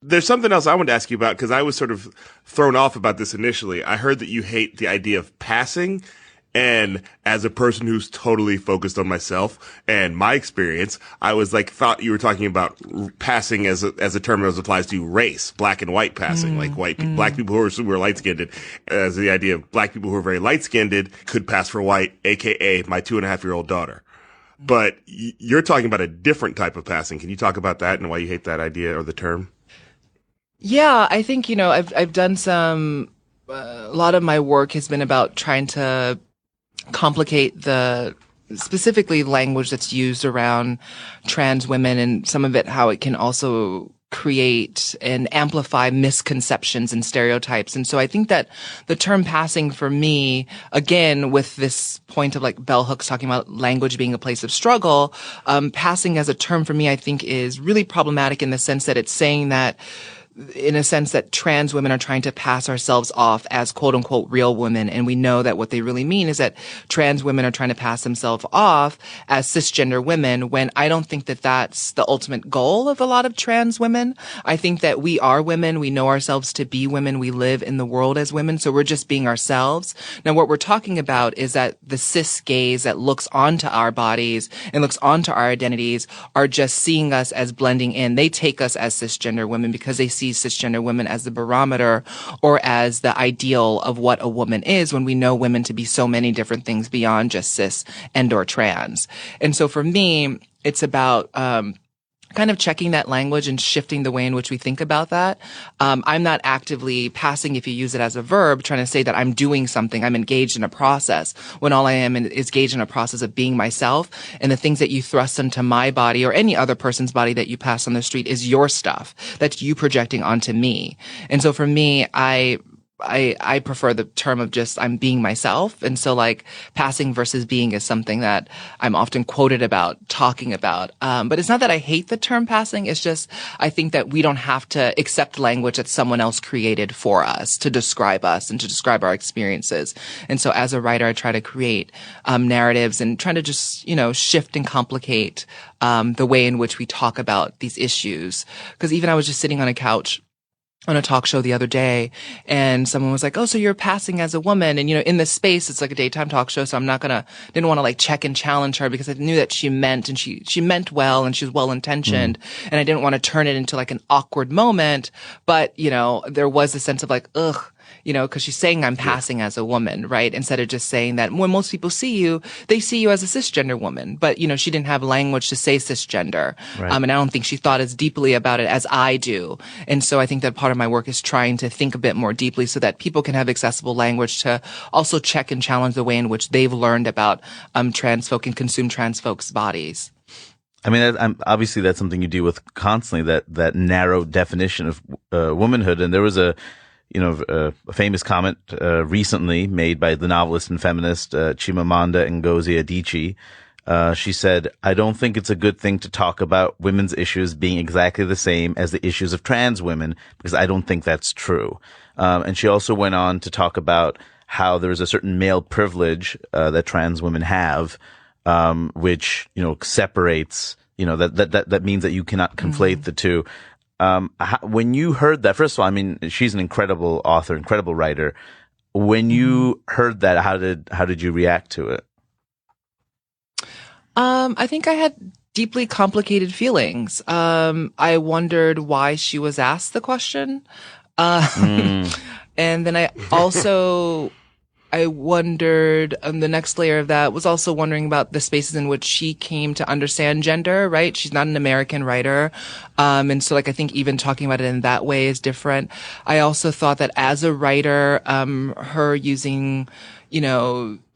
There's something else I wanted to ask you about because I was sort of thrown off about this initially. I heard that you hate the idea of passing. And as a person who's totally focused on myself and my experience, I was like, thought you were talking about passing as a term that applies to race, black and white passing, like black people who are super light skinned, as the idea of black people who are very light skinned could pass for white, aka my 2.5-year-old daughter. But you're talking about a different type of passing. Can you talk about that and why you hate that idea or the term? Yeah, I think, I've done a lot of my work has been about trying to complicate specifically language that's used around trans women and some of it, how it can also create and amplify misconceptions and stereotypes. And so I think that the term passing for me, again, with this point of like bell hooks talking about language being a place of struggle, passing as a term for me, I think is really problematic in the sense that it's saying that in a sense that trans women are trying to pass ourselves off as quote unquote real women. And we know that what they really mean is that trans women are trying to pass themselves off as cisgender women, when I don't think that that's the ultimate goal of a lot of trans women. I think that we are women. We know ourselves to be women. We live in the world as women. So we're just being ourselves. Now, what we're talking about is that the cis gaze that looks onto our bodies and looks onto our identities are just seeing us as blending in. They take us as cisgender women because they see cisgender women as the barometer or as the ideal of what a woman is, when we know women to be so many different things beyond just cis and or trans. And so for me, it's about kind of checking that language and shifting the way in which we think about that. I'm not actively passing, if you use it as a verb, trying to say that I'm doing something. I'm engaged in a process, when all I am is engaged in a process of being myself. And the things that you thrust into my body or any other person's body that you pass on the street is your stuff. That's you projecting onto me. And so for me, I prefer the term of just I'm being myself. And so like passing versus being is something that I'm often quoted about, talking about. But it's not that I hate the term passing. It's just I think that we don't have to accept language that someone else created for us to describe us and to describe our experiences. And so as a writer, I try to create narratives and try to just, shift and complicate the way in which we talk about these issues. Because even I was just sitting on a couch on a talk show the other day, and someone was like, "Oh, so you're passing as a woman?" And in this space, it's like a daytime talk show, so didn't want to like check and challenge her because I knew that she meant, and she meant well, and she was well intentioned, and I didn't want to turn it into like an awkward moment. But there was a sense of like, ugh. Because she's saying I'm passing as a woman, right? Instead of just saying that when most people see you, they see you as a cisgender woman. But, she didn't have language to say cisgender. Right. And I don't think she thought as deeply about it as I do. And so I think that part of my work is trying to think a bit more deeply so that people can have accessible language to also check and challenge the way in which they've learned about trans folk and consume trans folks' bodies. I mean, obviously that's something you deal with constantly, that narrow definition of womanhood. And there was a famous comment recently made by the novelist and feminist Chimamanda Ngozi Adichie. She said, "I don't think it's a good thing to talk about women's issues being exactly the same as the issues of trans women, because I don't think that's true." And she also went on to talk about how there's a certain male privilege that trans women have, which separates. That means that you cannot conflate the two. When you heard that, first of all, I mean, she's an incredible author, incredible writer. When you heard that, how did you react to it? I think I had deeply complicated feelings. I wondered why she was asked the question. And then I wondered, the next layer of that was also wondering about the spaces in which she came to understand gender, right? She's not an American writer. And so like, I think even talking about it in that way is different. I also thought that as a writer, her using,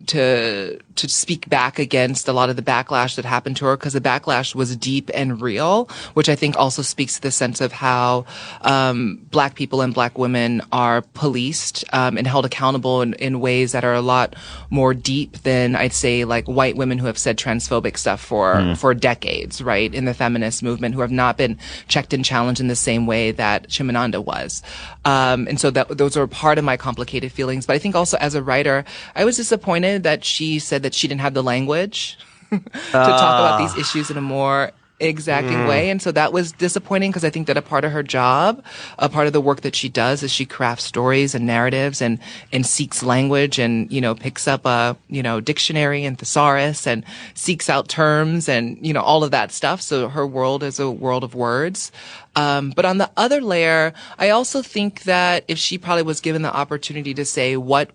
to speak back against a lot of the backlash that happened to her, because the backlash was deep and real, which I think also speaks to the sense of how Black people and Black women are policed and held accountable in ways that are a lot more deep than I'd say like white women who have said transphobic stuff for decades, right, in the feminist movement, who have not been checked and challenged in the same way that Chimamanda was. And so those are part of my complicated feelings. But I think also as a writer, I was disappointed that she said that she didn't have the language to talk about these issues in a more exacting way. And so that was disappointing because I think that a part of her job, a part of the work that she does is she crafts stories and narratives and seeks language and, picks up a, dictionary and thesaurus and seeks out terms and, all of that stuff. So her world is a world of words. But on the other layer, I also think that if she probably was given the opportunity to say what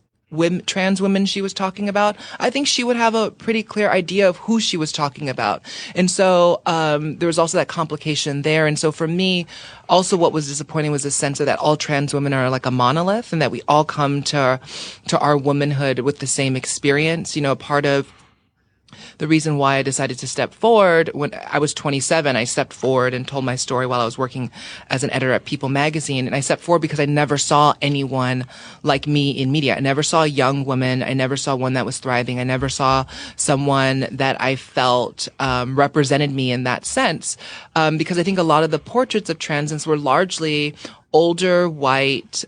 trans women she was talking about, I think she would have a pretty clear idea of who she was talking about. And so there was also that complication there. And so for me, also what was disappointing was the sense of that all trans women are like a monolith and that we all come to our womanhood with the same experience. Part of the reason why I decided to step forward when I was 27, I stepped forward and told my story while I was working as an editor at People magazine. And I stepped forward because I never saw anyone like me in media. I never saw a young woman. I never saw one that was thriving. I never saw someone that I felt represented me in that sense. Because I think a lot of the portraits of transness were largely older, white,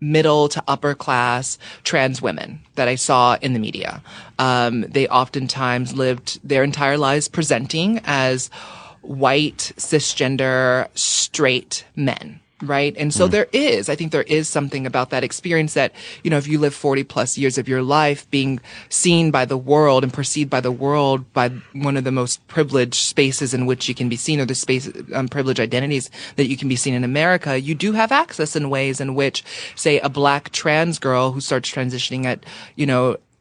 middle to upper class trans women that I saw in the media. They oftentimes lived their entire lives presenting as white, cisgender, straight men. Right. And so I think there is something about that experience that, if you live 40 plus years of your life being seen by the world and perceived by the world by one of the most privileged spaces in which you can be seen, or the space, privileged identities that you can be seen in America, you do have access in ways in which, say, a Black trans girl who starts transitioning at,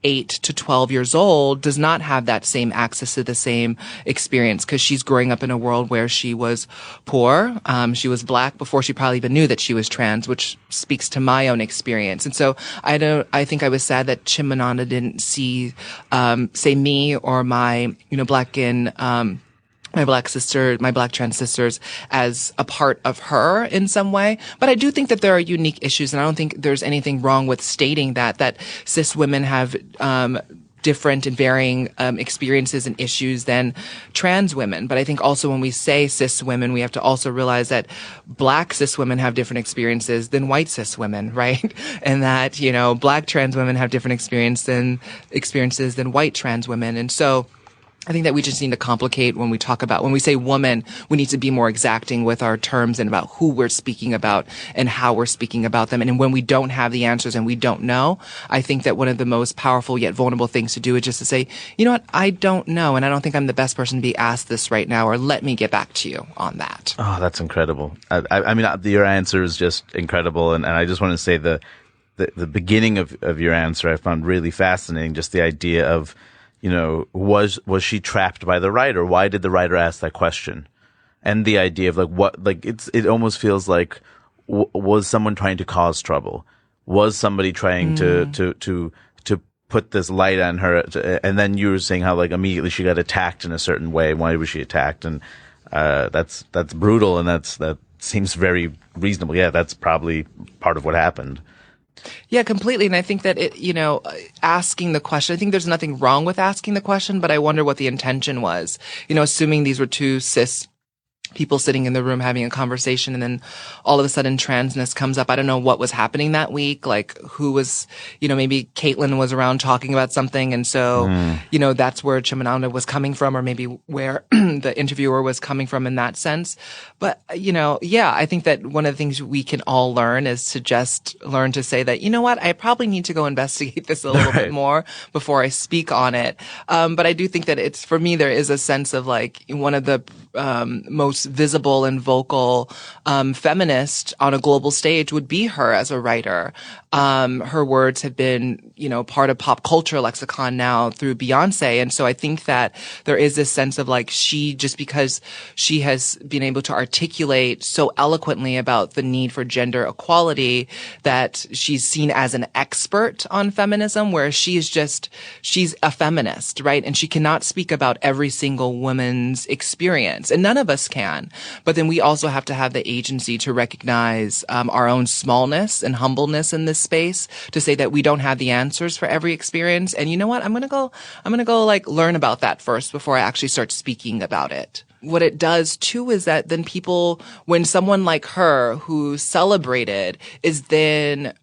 8 to 12 years old does not have that same access to the same experience because she's growing up in a world where she was poor. She was Black before she probably even knew that she was trans, which speaks to my own experience. And so I think I was sad that Chimamanda didn't see, say me or my, Black and, my Black sister, my Black trans sisters as a part of her in some way. But I do think that there are unique issues, and I don't think there's anything wrong with stating that cis women have, different and varying experiences and issues than trans women. But I think also when we say cis women, we have to also realize that Black cis women have different experiences than white cis women, right? And that, Black trans women have different experiences than white trans women. And so I think that we just need to complicate when we say woman, we need to be more exacting with our terms and about who we're speaking about and how we're speaking about them. And when we don't have the answers and we don't know, I think that one of the most powerful yet vulnerable things to do is just to say, you know what, I don't know. And I don't think I'm the best person to be asked this right now, or let me get back to you on that. Oh, that's incredible. I mean, your answer is just incredible. And I just want to say the beginning of your answer I found really fascinating, just the idea of, was she trapped by the writer? Why did the writer ask that question? And the idea of it almost feels like, was someone trying to cause trouble? Was somebody trying to put this light on her? And then you were saying how immediately she got attacked in a certain way. Why was she attacked? And, that's brutal. And that seems very reasonable. Yeah, that's probably part of what happened. Yeah, completely. And I think that asking the question, I think there's nothing wrong with asking the question, but I wonder what the intention was. Assuming these were two cis people sitting in the room having a conversation, and then all of a sudden transness comes up. I don't know what was happening that week, like who was, maybe Caitlyn was around talking about something. And so, that's where Chimamanda was coming from, or maybe where the interviewer was coming from in that sense. But, I think that one of the things we can all learn is to just learn to say that, I probably need to go investigate this a little bit more before I speak on it. But I do think that for me, there is a sense of one of the most visible and vocal feminist on a global stage would be her as a writer. Her words have been, part of pop culture lexicon now through Beyonce. And so I think that there is this sense of just because she has been able to articulate so eloquently about the need for gender equality, that she's seen as an expert on feminism, where she's a feminist, right? And she cannot speak about every single woman's experience, and none of us can. But then we also have to have the agency to recognize our own smallness and humbleness in this space, to say that we don't have the answers for every experience. And you know what? I'm going to go learn about that first before I actually start speaking about it. What it does too is that then when someone like her who's celebrated is then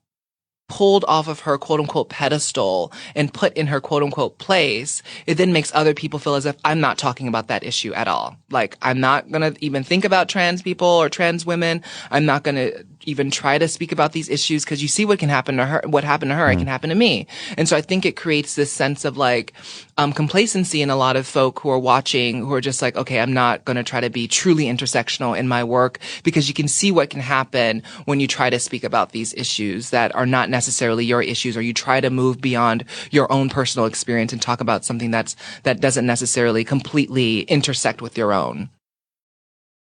pulled off of her quote unquote pedestal and put in her quote unquote place, it then makes other people feel as if I'm not talking about that issue at all. Like, I'm not going to even think about trans people or trans women. I'm not going to even try to speak about these issues because you see what can happen to her, what happened to her, it can happen to me. And so I think it creates this sense of like, complacency in a lot of folk who are watching, who are just like, okay, I'm not going to try to be truly intersectional in my work, because you can see what can happen when you try to speak about these issues that are not necessarily your issues, or you try to move beyond your own personal experience and talk about something that doesn't necessarily completely intersect with your own.